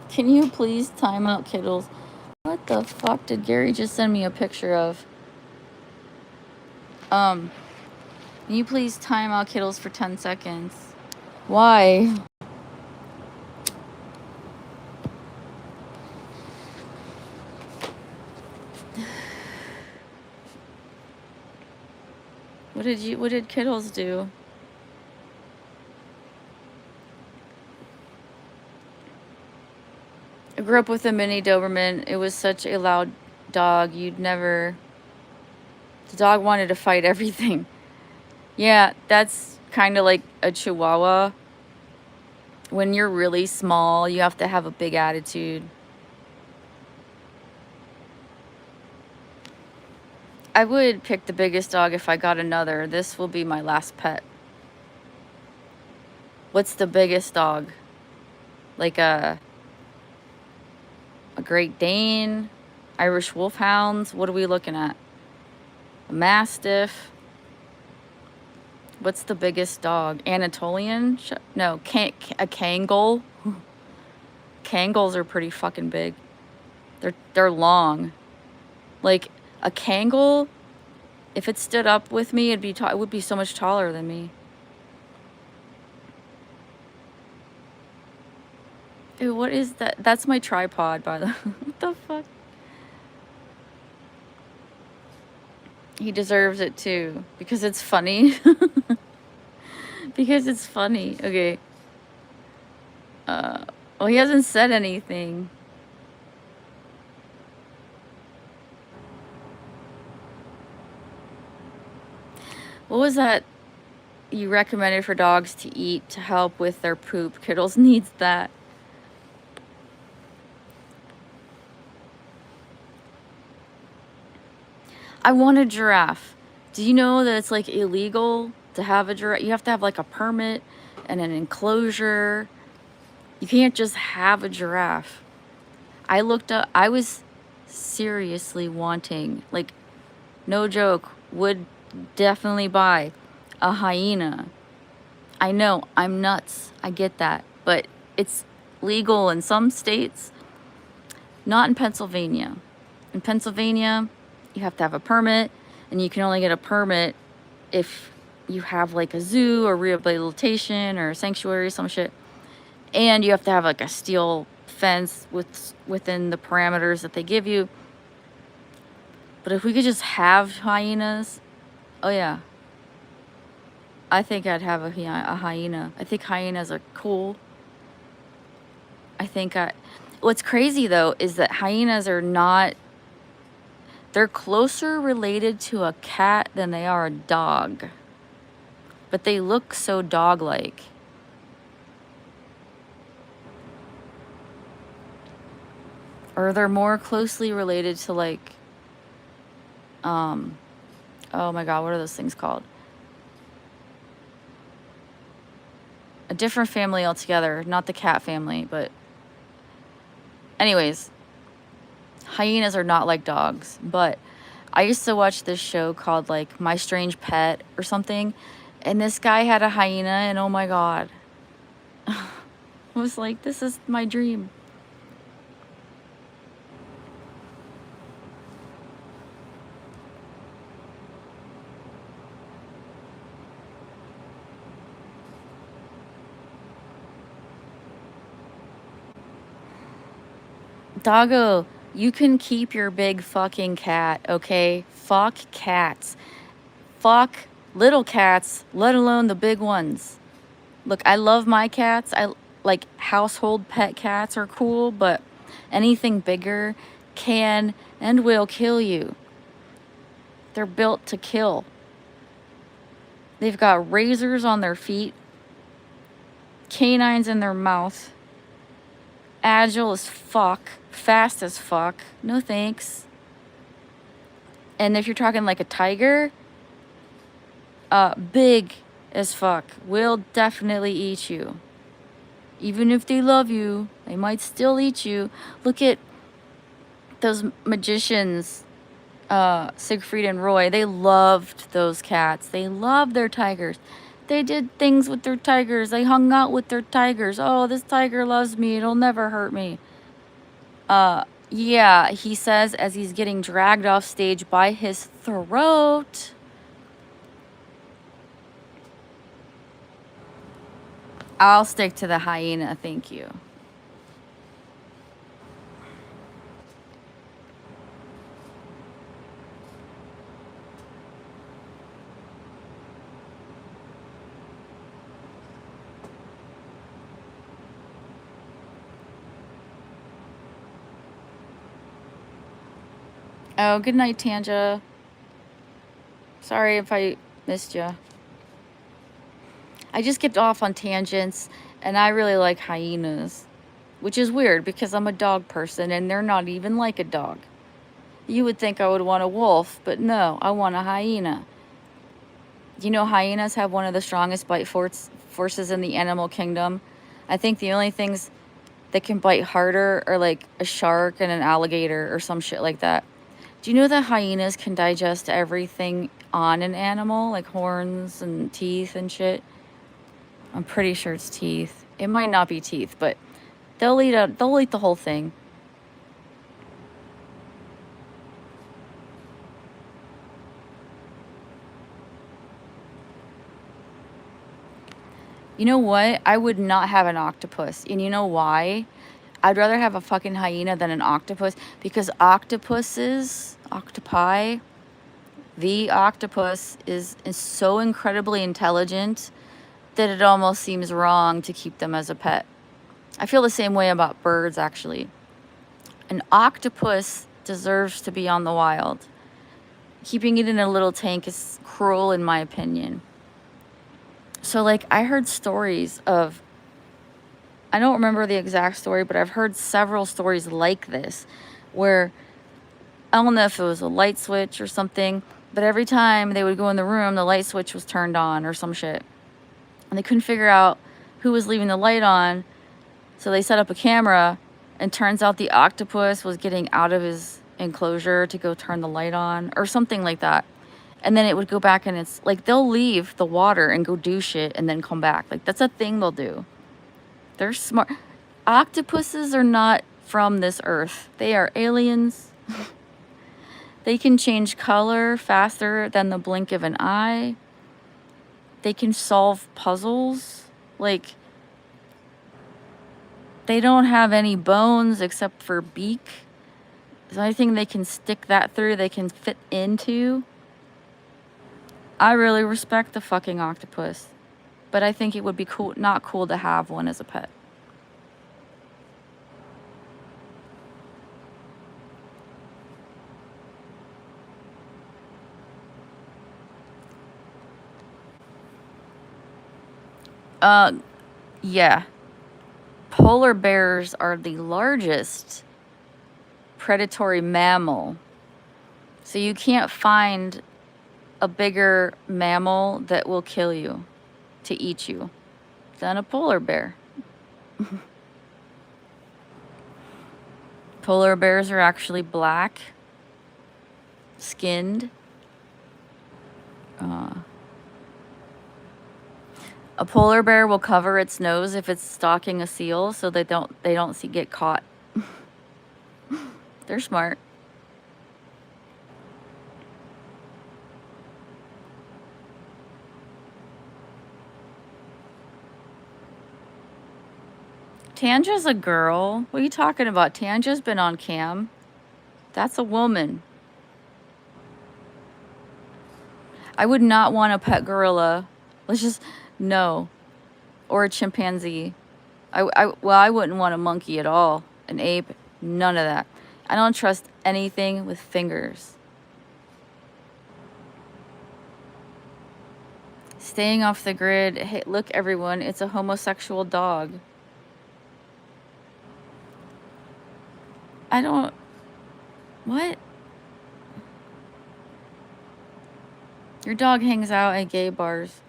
Can you please time out Kittles? What the fuck did Gary just send me a picture of? Can you please time out Kittles for 10 seconds? Why? What did Kittles do? I grew up with a mini Doberman. It was such a loud dog. The dog wanted to fight everything. Yeah, that's kind of like a Chihuahua. When you're really small, you have to have a big attitude. I would pick the biggest dog if I got another. This will be my last pet. What's the biggest dog? Like a Great Dane, Irish Wolfhounds. What are we looking at? A Mastiff. What's the biggest dog? Anatolian? No, a Kangol. Kangles are pretty fucking big. They're long. Like a Kangol, if it stood up with me, it would be so much taller than me. Ew, what is that? That's my tripod, by the way. What the fuck? He deserves it too, because it's funny. Because it's funny. Okay. Well, he hasn't said anything. What was that you recommended for dogs to eat to help with their poop? Kittles needs that. I want a giraffe. Do you know that it's like illegal to have a giraffe? You have to have like a permit and an enclosure. You can't just have a giraffe. I looked up, I was seriously wanting, like, no joke, would definitely buy a hyena. I know, I'm nuts. I get that. But it's legal in some states, not in Pennsylvania. In Pennsylvania, you have to have a permit, and you can only get a permit if you have like a zoo or rehabilitation or a sanctuary or some shit. And you have to have like a steel fence within the parameters that they give you. But if we could just have hyenas, oh yeah, I think I'd have a hyena. I think hyenas are cool. What's crazy though is that hyenas are not, they're closer related to a cat than they are a dog. But they look so dog-like. Or they're more closely related to like, oh my God, what are those things called? A different family altogether, not the cat family, but anyways, hyenas are not like dogs. But I used to watch this show called like My Strange Pet or something, and this guy had a hyena, and oh my God, I was like, this is my dream. Doggo, you can keep your big fucking cat, okay? Fuck cats. Fuck little cats, let alone the big ones. Look, I love my cats. I like household pet cats are cool, but anything bigger can and will kill you. They're built to kill. They've got razors on their feet, canines in their mouth, agile as fuck, fast as fuck. No thanks. And if you're talking like a tiger, big as fuck, will definitely eat you. Even if they love you, they might still eat you. Look at those magicians, Siegfried and Roy. They loved those cats. They loved their tigers. They did things with their tigers. They hung out with their tigers. Oh, this tiger loves me. It'll never hurt me. Yeah, he says as he's getting dragged off stage by his throat. I'll stick to the hyena, thank you. Oh, good night, Tanja. Sorry if I missed you. I just get off on tangents, and I really like hyenas, which is weird because I'm a dog person, and they're not even like a dog. You would think I would want a wolf, but no, I want a hyena. You know, hyenas have one of the strongest bite forces in the animal kingdom. I think the only things that can bite harder are like a shark and an alligator or some shit like that. Do you know that hyenas can digest everything on an animal, like horns and teeth and shit? I'm pretty sure it's teeth. It might not be teeth, but they'll eat the whole thing. You know what? I would not have an octopus. And you know why? I'd rather have a fucking hyena than an octopus, because octopi, the octopus is so incredibly intelligent that it almost seems wrong to keep them as a pet. I feel the same way about birds, actually. An octopus deserves to be on the wild. Keeping it in a little tank is cruel, in my opinion. So, like, I heard stories of, I don't remember the exact story, but I've heard several stories like this, where, I don't know if it was a light switch or something, but every time they would go in the room, the light switch was turned on or some shit. And they couldn't figure out who was leaving the light on, so they set up a camera, and turns out the octopus was getting out of his enclosure to go turn the light on or something like that. And then it would go back, and it's like they'll leave the water and go do shit and then come back. Like, that's a thing they'll do. They're smart. Octopuses are not from this earth. They are aliens. They can change color faster than the blink of an eye. They can solve puzzles. Like, they don't have any bones except for beak. The only thing they can stick that through, they can fit into. I really respect the fucking octopus. But I think it would be cool, not cool to have one as a pet. Yeah. Polar bears are the largest predatory mammal. So you can't find a bigger mammal that will kill you, to eat you, than a polar bear. Polar bears are actually black skinned. A polar bear will cover its nose if it's stalking a seal, so they don't get caught. They're smart. Tanja's a girl. What are you talking about? Tanja's been on cam. That's a woman. I would not want a pet gorilla. Let's just, no. Or a chimpanzee. Well, I wouldn't want a monkey at all. An ape, none of that. I don't trust anything with fingers. Staying off the grid. Hey, look, everyone, it's a homosexual dog. I don't... What? Your dog hangs out at gay bars.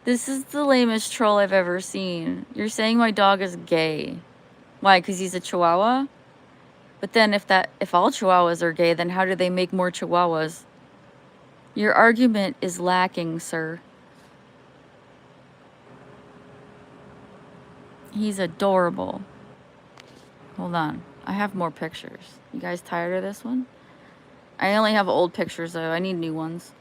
This is the lamest troll I've ever seen. You're saying my dog is gay. Why? Because he's a chihuahua? But then if all chihuahuas are gay, then how do they make more chihuahuas? Your argument is lacking, sir. He's adorable. Hold on. I have more pictures. You guys tired of this one? I only have old pictures, though. I need new ones.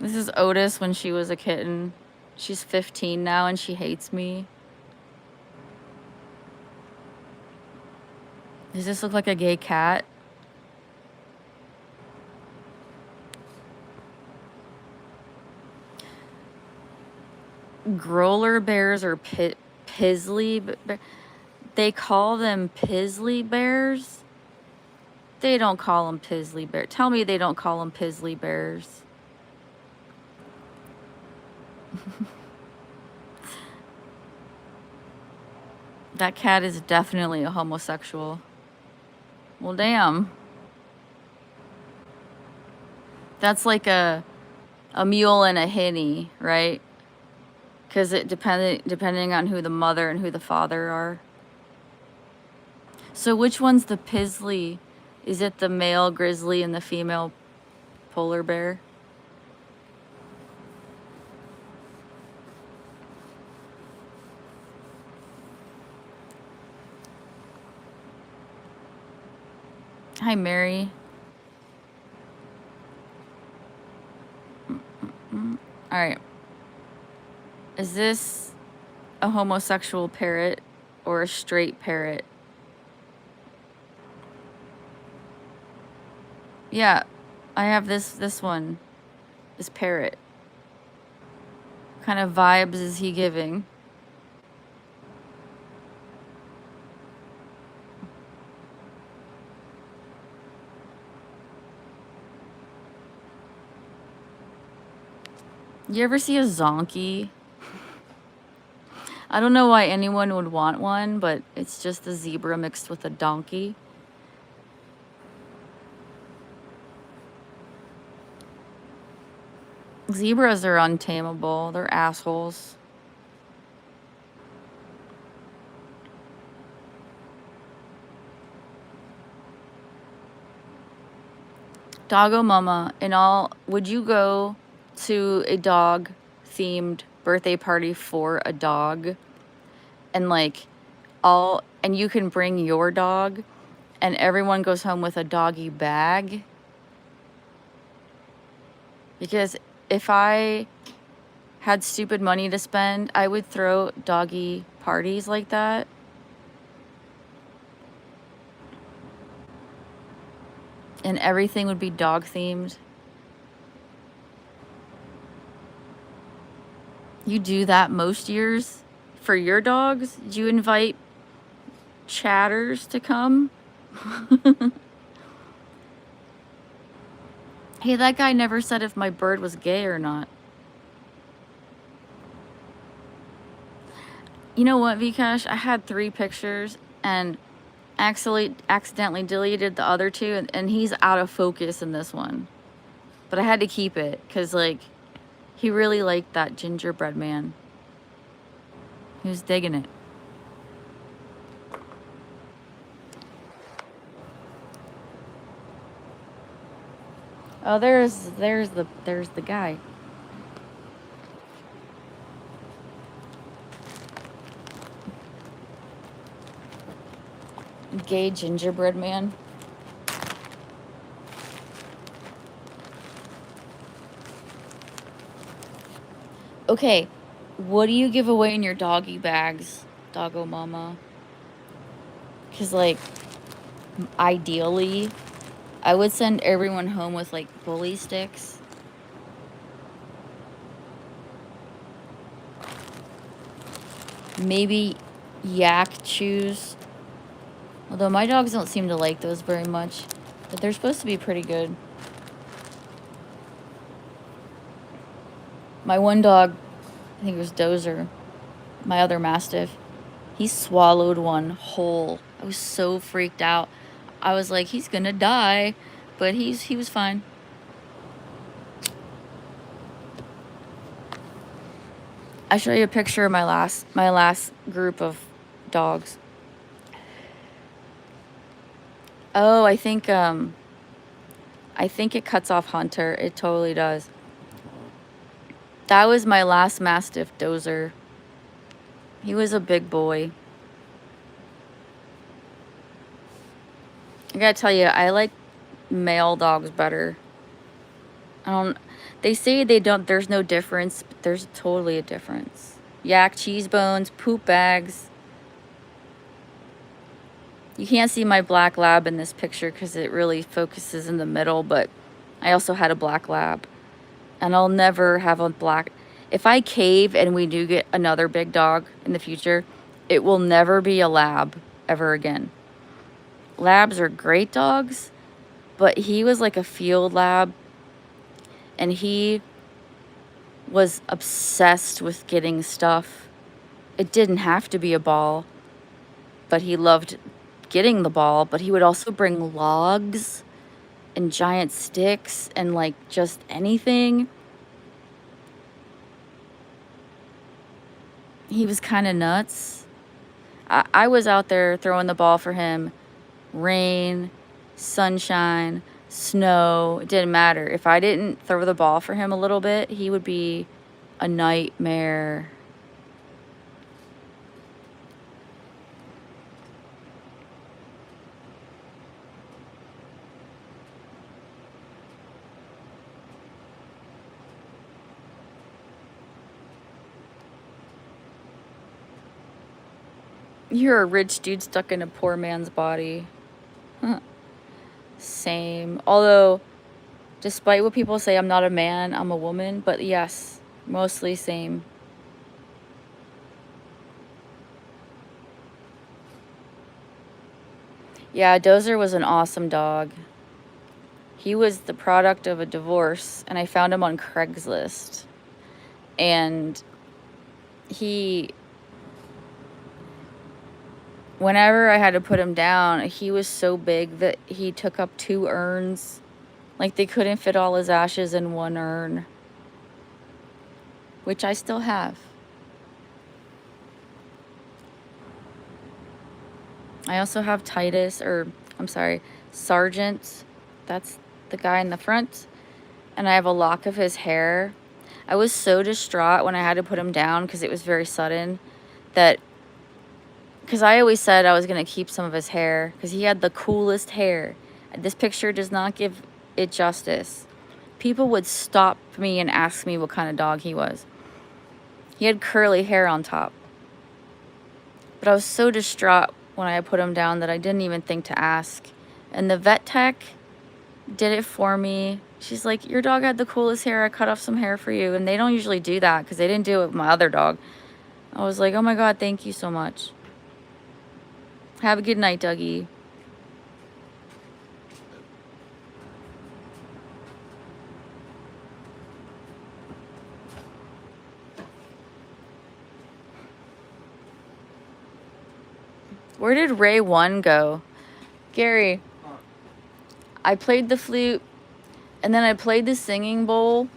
This is Otis when she was a kitten. She's 15 now, and she hates me. Does this look like a gay cat? Growler bears or Pizzly bear. They call them Pizzly bears. They don't call them Pizzly bears. Tell me they don't call them Pizzly bears. That cat is definitely a homosexual. Well, damn. That's like a mule and a hinny, right? Because it depending on who the mother and who the father are. So which one's the Pizzly? Is it the male grizzly and the female polar bear? Hi, Mary. All right. Is this a homosexual parrot or a straight parrot? Yeah, I have this one. This parrot. What kind of vibes is he giving? You ever see a zonkey? I don't know why anyone would want one, but it's just a zebra mixed with a donkey. Zebras are untamable. They're assholes. Doggo mama, would you go to a dog themed birthday party for a dog and and you can bring your dog and everyone goes home with a doggy bag? Because if I had stupid money to spend, I would throw doggy parties like that. And everything would be dog themed. You do that most years for your dogs? Do you invite chatters to come? Hey, that guy never said if my bird was gay or not. You know what, Vikash? I had 3 pictures and accidentally deleted the other 2, and he's out of focus in this one. But I had to keep it because, like, he really liked that gingerbread man. He was digging it. Oh, there's the guy. Gay gingerbread man. Okay, what do you give away in your doggy bags, doggo mama? Because, like, ideally, I would send everyone home with, like, bully sticks. Maybe yak chews. Although my dogs don't seem to like those very much. But they're supposed to be pretty good. My one dog, I think it was Dozer, my other mastiff, he swallowed one whole. I was so freaked out. I was like, he's gonna die. But he was fine. I'll show you a picture of my last group of dogs. Oh, I think it cuts off Hunter. It totally does. That was my last mastiff, Dozer. He was a big boy. I gotta tell you, I like male dogs better. They say there's no difference, but there's totally a difference. Yak cheese bones, poop bags. You can't see my black lab in this picture because it really focuses in the middle, but I also had a black lab. And I'll never have a black... If I cave and we do get another big dog in the future, it will never be a lab ever again. Labs are great dogs, but he was like a field lab, and he was obsessed with getting stuff. It didn't have to be a ball, but he loved getting the ball, but he would also bring logs and giant sticks and, like, just anything. He was kind of nuts. I was out there throwing the ball for him. Rain, sunshine, snow, it didn't matter. If I didn't throw the ball for him a little bit, he would be a nightmare. You're a rich dude stuck in a poor man's body. Huh. Same. Although, despite what people say, I'm not a man, I'm a woman. But yes, mostly same. Yeah, Dozer was an awesome dog. He was the product of a divorce, and I found him on Craigslist. And whenever I had to put him down, he was so big that he took up 2 urns. Like, they couldn't fit all his ashes in 1 urn. Which I still have. I also have Sergeant. That's the guy in the front. And I have a lock of his hair. I was so distraught when I had to put him down because it was very sudden because I always said I was going to keep some of his hair because he had the coolest hair. This picture does not give it justice. People would stop me and ask me what kind of dog he was. He had curly hair on top. But I was so distraught when I put him down that I didn't even think to ask. And the vet tech did it for me. She's like, your dog had the coolest hair. I cut off some hair for you. And they don't usually do that because they didn't do it with my other dog. I was like, oh my God, thank you so much. Have a good night, Dougie. Where did Ray 1 go? Gary, I played the flute, and then I played the singing bowl,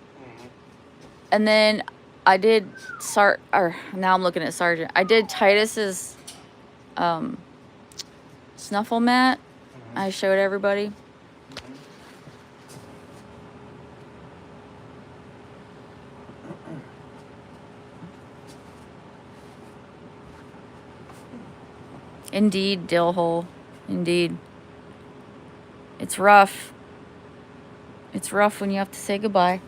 and then I did now I'm looking at Sergeant. I did Titus's snuffle mat. I showed everybody. Indeed, Dillhole. Indeed. It's rough. It's rough when you have to say goodbye.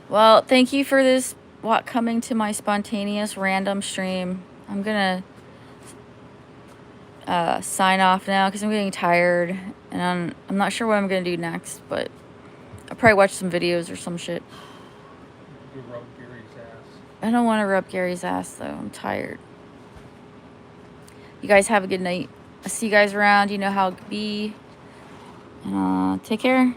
Well, thank you for coming to my spontaneous random stream. I'm gonna sign off now because I'm getting tired, and I'm not sure what I'm gonna do next, but I'll probably watch some videos or some shit. You rub Gary's ass. I don't want to rub Gary's ass though. I'm tired. You guys have a good night. I'll see you guys around. You know how it be. Take care.